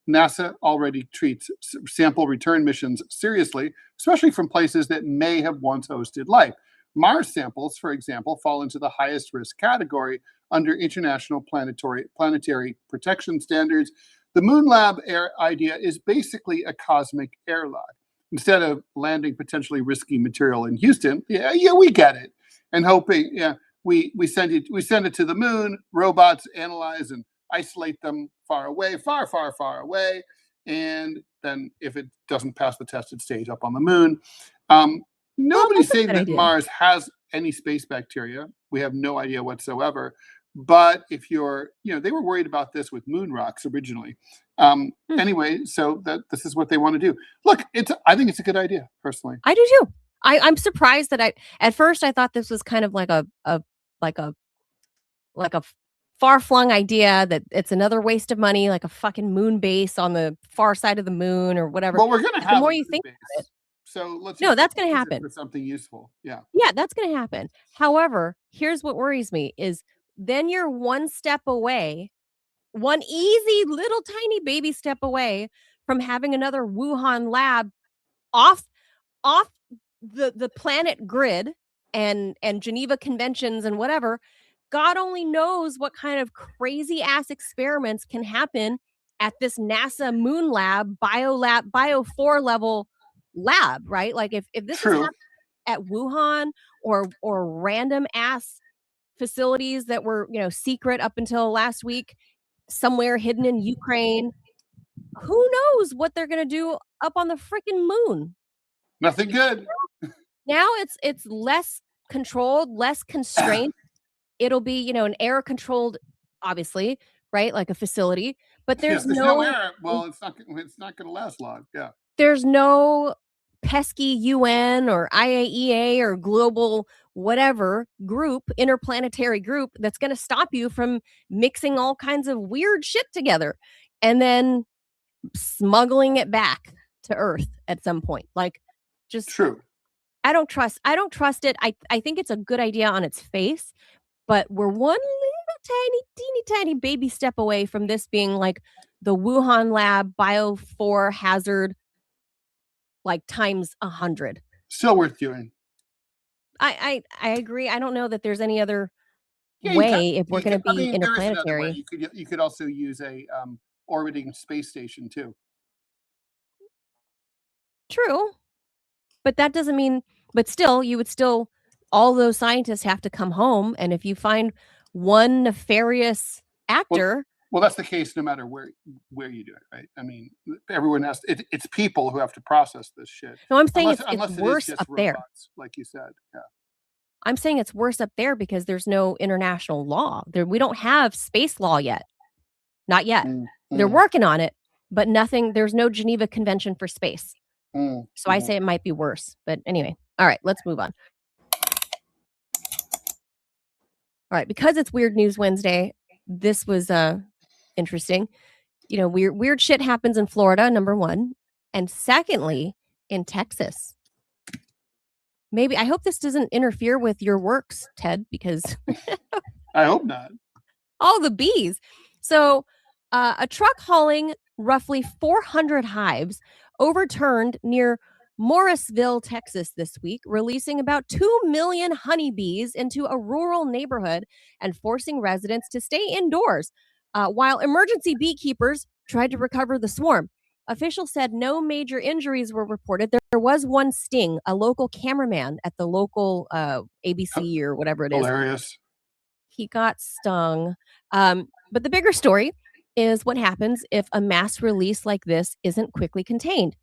NASA already treats sample return missions seriously, especially from places that may have once hosted life. Mars samples, for example, fall into the highest risk category under international planetary protection standards. The Moon Lab idea is basically a cosmic airlock. Instead of landing potentially risky material in Houston, we get it, and hoping, we send it to the moon. Robots analyze and isolate them far away, far away, and then if it doesn't pass the tested stage up on the moon. Nobody's saying that Mars has any space bacteria. We have no idea whatsoever. But if they were worried about this with moon rocks originally. Anyway, so this is what they want to do. Look, I think it's a good idea, personally. I do too. I'm surprised that at first I thought this was kind of like a far-flung idea that it's another waste of money, like a fucking moon base on the far side of the moon or whatever. Well, we're gonna have the more you think base. about it. So that's going to happen for something useful. Yeah, that's going to happen. However, here's what worries me is then you're one step away, one easy little tiny baby step away from having another Wuhan lab off the planet grid and Geneva Conventions and whatever. God only knows what kind of crazy ass experiments can happen at this NASA moon lab, bio 4 level lab, right? Like if this is happening at Wuhan or random ass facilities that were, secret up until last week, somewhere hidden in Ukraine, who knows what they're going to do up on the freaking moon? Nothing good. Now it's less controlled, less constrained. It'll be, an air controlled, obviously, right? Like a facility, but there's no air. Well, it's not going to last long. Yeah. There's no pesky UN or IAEA or global whatever group, interplanetary group that's going to stop you from mixing all kinds of weird shit together and then smuggling it back to Earth at some point. Like, just true. I don't trust it. I think it's a good idea on its face, but we're one little tiny, teeny tiny baby step away from this being like the Wuhan lab bio 4 hazard, like times 100. Still worth doing. I agree. I don't know that there's any other way if we're going to be interplanetary. You could also use a orbiting space station too. True, but that doesn't mean. But still, all those scientists have to come home, and if you find one nefarious actor. Well, that's the case no matter where you do it, right? I mean, everyone has. It's people who have to process this shit. No, I'm saying it's worse up there, like you said. Yeah. I'm saying it's worse up there because there's no international law. We don't have space law yet. Not yet. They're working on it, but nothing. There's no Geneva Convention for space. So I say it might be worse. But anyway, all right, let's move on. All right, because it's Weird News Wednesday, this was interesting. Weird shit happens in Florida, number one. And secondly, in Texas. Maybe, I hope this doesn't interfere with your works, Ted, because... I hope not. All the bees. So a truck hauling roughly 400 hives overturned near Morrisville, Texas this week, releasing about 2 million honeybees into a rural neighborhood and forcing residents to stay indoors while emergency beekeepers tried to recover the swarm. Officials said no major injuries were reported. There was one sting. A local cameraman at the local ABC or whatever it is. Hilarious. He got stung. But the bigger story is what happens if a mass release like this isn't quickly contained.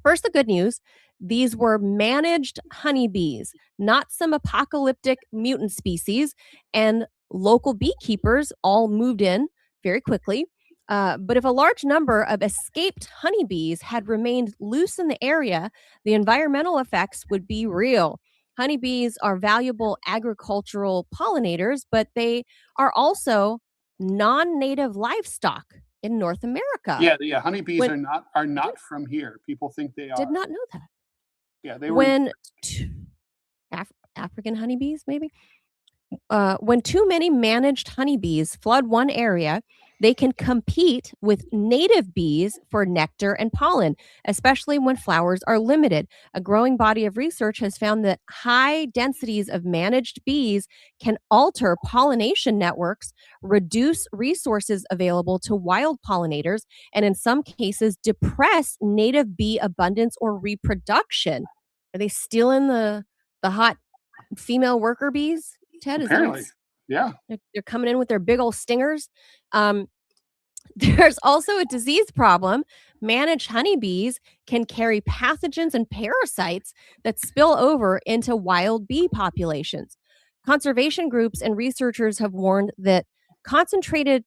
First, the good news. These were managed honeybees, not some apocalyptic mutant species, and local beekeepers all moved in very quickly. But if a large number of escaped honeybees had remained loose in the area, the environmental effects would be real. Honeybees are valuable agricultural pollinators, but they are also non-native livestock in North America. Yeah. Honeybees When- are not from here. People think they are. Did not know that. Yeah, they were. When African honeybees, maybe? When too many managed honeybees flood one area, they can compete with native bees for nectar and pollen, especially when flowers are limited. A growing body of research has found that high densities of managed bees can alter pollination networks, reduce resources available to wild pollinators, and in some cases, depress native bee abundance or reproduction. Are they stealing the hot female worker bees, Ted? Apparently. Yeah. They're coming in with their big old stingers. There's also a disease problem. Managed honeybees can carry pathogens and parasites that spill over into wild bee populations. Conservation groups and researchers have warned that concentrated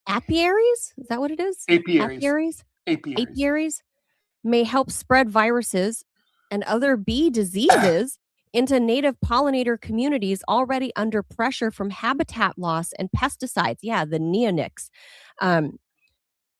apiaries, is that what it is? Apiaries. Apiaries may help spread viruses and other bee diseases into native pollinator communities already under pressure from habitat loss and pesticides. Yeah, the neonics. And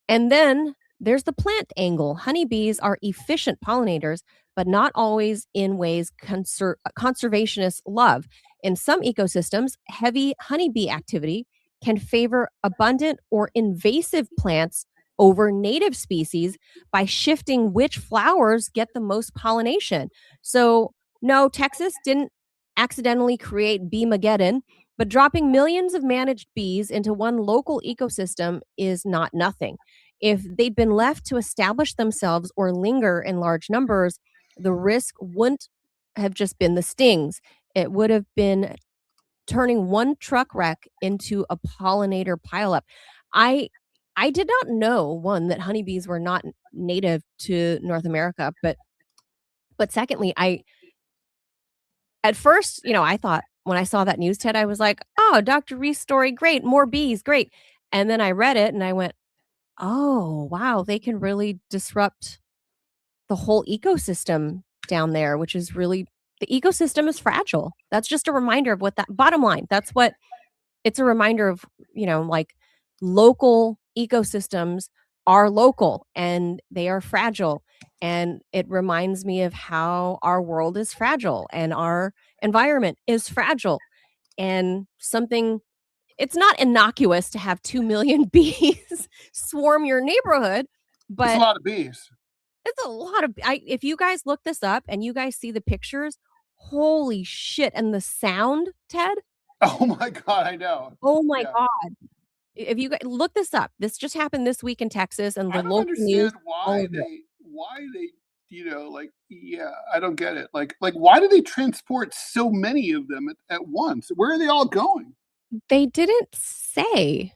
then there's the plant angle. Honeybees are efficient pollinators, but not always in ways conservationists love. In some ecosystems, heavy honeybee activity can favor abundant or invasive plants over native species by shifting which flowers get the most pollination. So, no, Texas didn't accidentally create Bee-mageddon, but dropping millions of managed bees into one local ecosystem is not nothing. If they'd been left to establish themselves or linger in large numbers, the risk wouldn't have just been the stings. It would have been turning one truck wreck into a pollinator pileup. I did not know, one, that honeybees were not native to North America, but secondly, at first, I thought when I saw that news, Ted, I was like, oh, Dr. Reese's story, great, more bees, great. And then I read it and I went, oh, wow, they can really disrupt the whole ecosystem down there, which is really, the ecosystem is fragile. That's just a reminder of what that, bottom line, that's what, it's a reminder of, like local ecosystems are local and they are fragile. And it reminds me of how our world is fragile and our environment is fragile. And it's not innocuous to have 2 million bees swarm your neighborhood, but it's a lot of bees. It's a lot of, if you guys look this up and you guys see the pictures, holy shit. And the sound, Ted? Oh my God, I know. Oh my God. If you guys look this up, this just happened this week in Texas, and the local news. Why they, I don't get it. Like, why do they transport so many of them at once? Where are they all going? They didn't say.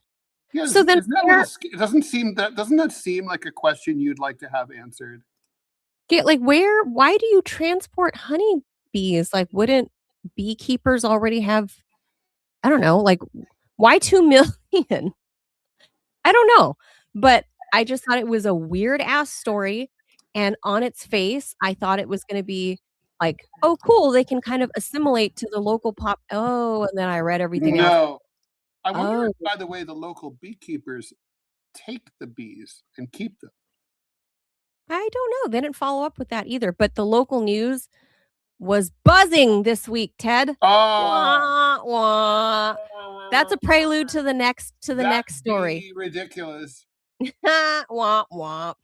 Yeah, so then doesn't that seem like a question you'd like to have answered? Yeah, like why do you transport honeybees? Like, wouldn't beekeepers already have, I don't know, like, why 2 million? I don't know, but I just thought it was a weird ass story, and on its face, I thought it was gonna be like, "Oh, cool, they can kind of assimilate to the local pop." Oh, and then I read everything else. No. I wonder if, Oh. by the way, the local beekeepers take the bees and keep them. I don't know, they didn't follow up with that either, but the local news was buzzing this week, Ted. Oh. Wah, wah. That's a prelude to the next story. Ridiculous. Wah, wah.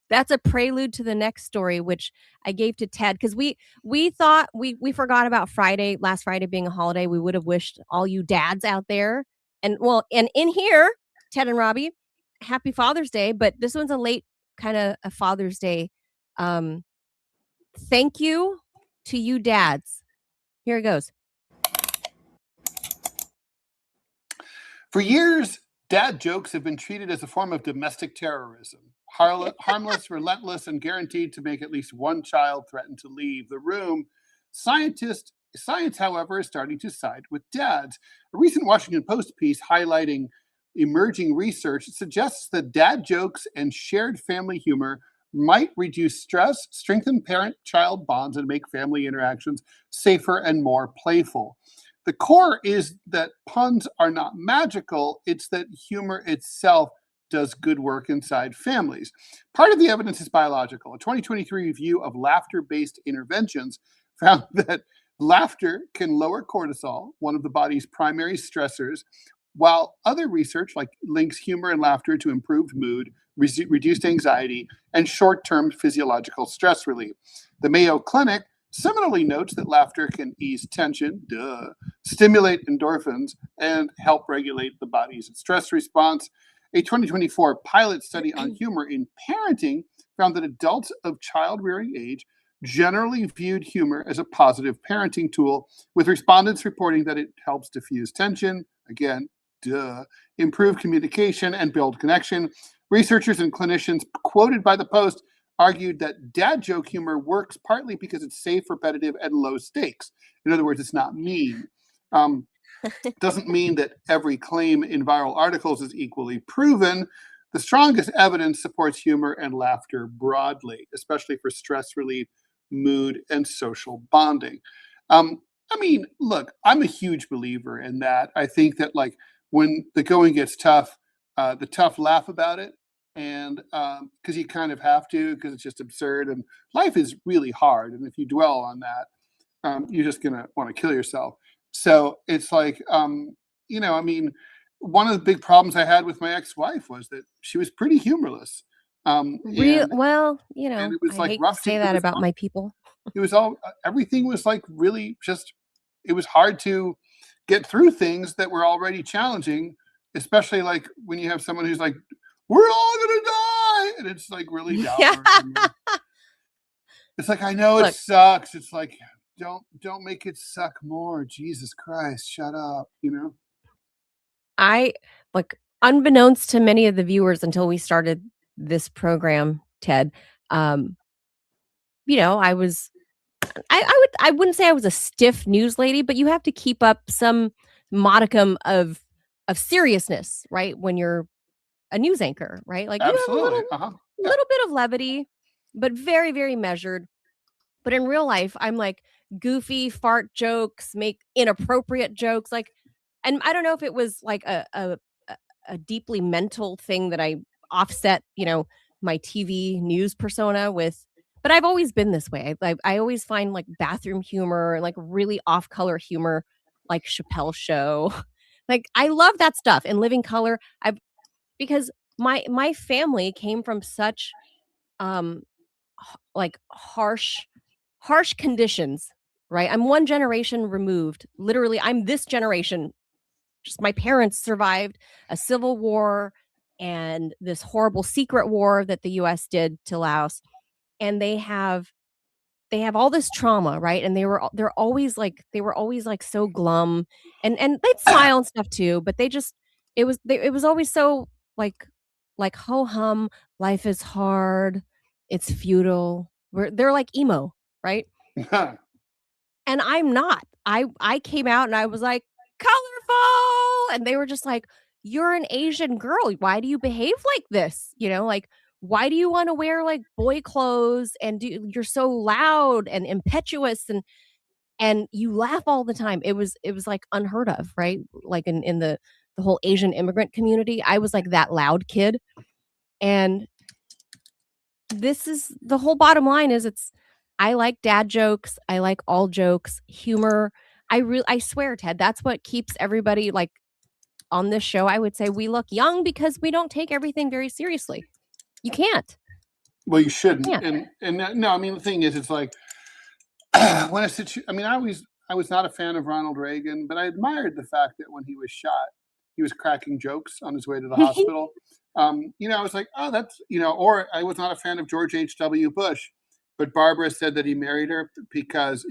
That's a prelude to the next story, which I gave to Ted because we thought we forgot about Friday, last Friday being a holiday. We would have wished all you dads out there and in here, Ted and Robbie, happy Father's Day. But this one's a late kind of a Father's Day thank you to you dads. Here it goes. For years, dad jokes have been treated as a form of domestic terrorism. Harmless, relentless, and guaranteed to make at least one child threaten to leave the room. Science, however, is starting to side with dads. A recent Washington Post piece highlighting emerging research suggests that dad jokes and shared family humor might reduce stress, strengthen parent-child bonds, and make family interactions safer and more playful. The core is that puns are not magical. It's that humor itself does good work inside families. Part of the evidence is biological. A 2023 review of laughter-based interventions found that laughter can lower cortisol, one of the body's primary stressors, while other research links humor and laughter to improved mood, reduced anxiety, and short-term physiological stress relief. The Mayo Clinic similarly notes that laughter can ease tension, stimulate endorphins, and help regulate the body's stress response. A 2024 pilot study on humor in parenting found that adults of child-rearing age generally viewed humor as a positive parenting tool, with respondents reporting that it helps diffuse tension, again, improve communication, and build connection. Researchers and clinicians quoted by the Post argued that dad joke humor works partly because it's safe, repetitive, and low stakes. In other words, it's not mean. Doesn't mean that every claim in viral articles is equally proven. The strongest evidence supports humor and laughter broadly, especially for stress relief, mood, and social bonding. Look, I'm a huge believer in that. I think that when the going gets tough, the tough laugh about it. And because you kind of have to, because it's just absurd, and life is really hard. And if you dwell on that, you're just going to want to kill yourself. So it's one of the big problems I had with my ex-wife was that she was pretty humorless. Well, and it was I hate rough to say that about my people. It was everything was really just, it was hard to get through things that were already challenging, especially when you have someone who's like, we're all gonna die, and it's really down. It's I know it sucks. It's don't make it suck more. Jesus Christ, shut up. I unbeknownst to many of the viewers until we started this program, Ted, I wouldn't say I was a stiff news lady, but you have to keep up some modicum of seriousness, right? When you're a news anchor, right? Absolutely. You have a little bit of levity, but very, very measured. But in real life, I'm goofy fart jokes, make inappropriate jokes, and I don't know if it was a deeply mental thing that I offset, my TV news persona with, but I've always been this way. I always find bathroom humor, really off-color humor, like Chappelle Show. I love that stuff. And Living Color, because my family came from such harsh conditions, right? I'm one generation removed. Literally, I'm this generation. Just my parents survived a civil war and this horrible secret war that the US did to Laos, and they have all this trauma, right? And they're always so glum, and they'd smile and stuff too, but it was always so ho hum, life is hard, it's futile. They're emo, right? And I'm not. I came out and I was colorful, and they were just you're an Asian girl. Why do you behave like this? Why do you want to wear boy clothes and you're so loud and impetuous and you laugh all the time. It was unheard of, right? In the whole Asian immigrant community, I was that loud kid. And this is the whole bottom line is I like dad jokes. I like all jokes, humor. I swear, Ted, that's what keeps everybody on this show. I would say we look young because we don't take everything very seriously. You can't. Well, you shouldn't. Yeah. And no, the thing is, it's when I was not a fan of Ronald Reagan, but I admired the fact that when he was shot, he was cracking jokes on his way to the hospital. You know, I was like, oh, that's, you know, or I was not a fan of George H.W. Bush, but Barbara said that he married her because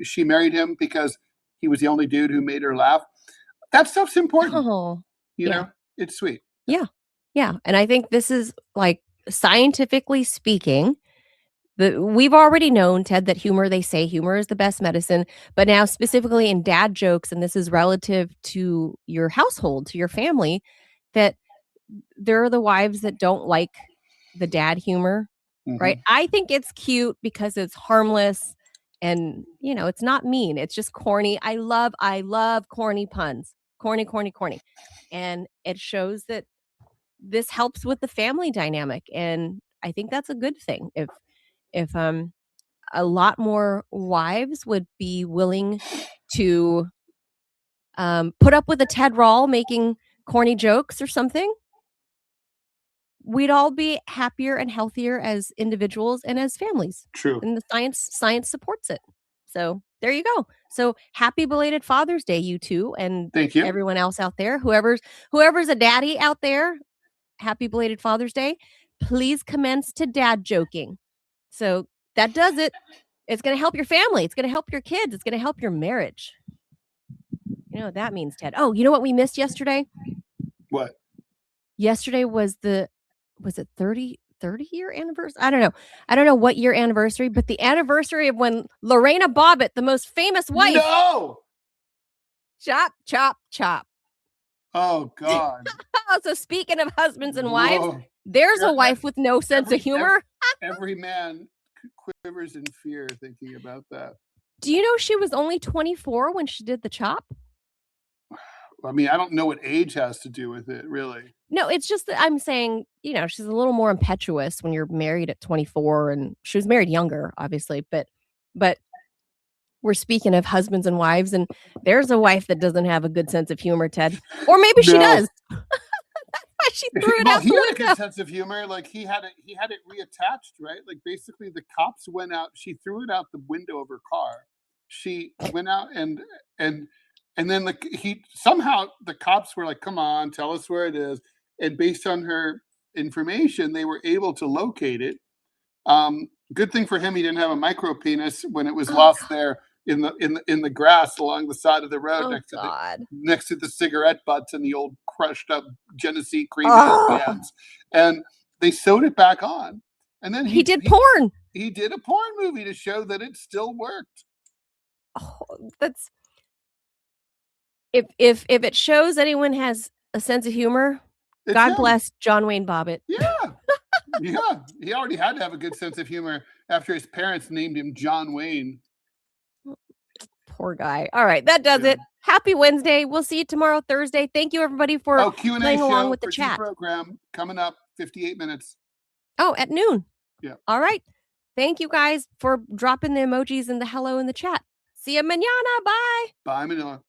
she married him because he was the only dude who made her laugh. That stuff's important. Oh, You yeah. know, it's sweet. Yeah. Yeah. And I think this is like scientifically speaking, we've already known, Ted, that they say humor is the best medicine, but now specifically in dad jokes, and this is relative to your household, to your family, that there are the wives that don't like the dad humor, right? I think it's cute because it's harmless and, you know, it's not mean. It's just corny. I love corny puns. Corny, corny, corny. And it shows that this helps with the family dynamic. And I think that's a good thing. If a lot more wives would be willing to put up with a Ted Rall making corny jokes or something, we'd all be happier and healthier as individuals and as families. True. And the science supports it. So there you go. So happy belated Father's Day, you two, and Thank you. everyone else out there. Whoever's a daddy out there, happy belated Father's Day. Please commence to dad joking. So that does it. It's going to help your family. It's going to help your kids. It's going to help your marriage. You know what that means, Ted? Oh, you know what we missed yesterday? What? Yesterday was it 30 year anniversary? I don't know what year anniversary, but the anniversary of when Lorena Bobbitt, the most famous wife. No! Chop, chop, chop. Oh, God. So speaking of husbands and wives, there's a wife with no sense of humor. Every man quivers in fear thinking about that. Do you know she was only 24 when she did the chop? I mean, I don't know what age has to do with it, really. No, it's just that I'm saying, you know, she's a little more impetuous when you're married at 24, and she was married younger, obviously, but we're speaking of husbands and wives, and there's a wife that doesn't have a good sense of humor, Ted. Or maybe she does. That's why she threw it out the window. He had a good sense of humor. Like he had it reattached, right? Like basically the cops went out. She threw it out the window of her car. She went out and then somehow the cops were like, come on, tell us where it is. And based on her information, they were able to locate it. Good thing for him, he didn't have a micro penis when it was lost there in the grass along the side of the road next to the cigarette butts and the old crushed up Genesee cream cans. And they sewed it back on. And then he did porn. He did a porn movie to show that it still worked. Oh, that's if it shows anyone has a sense of humor, God bless John Wayne Bobbitt. Yeah. Yeah. He already had to have a good sense of humor after his parents named him John Wayne. Poor guy. All right, that does it. Happy Wednesday. We'll see you tomorrow, Thursday. Thank you, everybody, for playing along with the chat. Program coming up, 58 minutes. Oh, at noon. Yeah. All right. Thank you guys for dropping the emojis and the hello in the chat. See you mañana. Bye. Bye, Manila.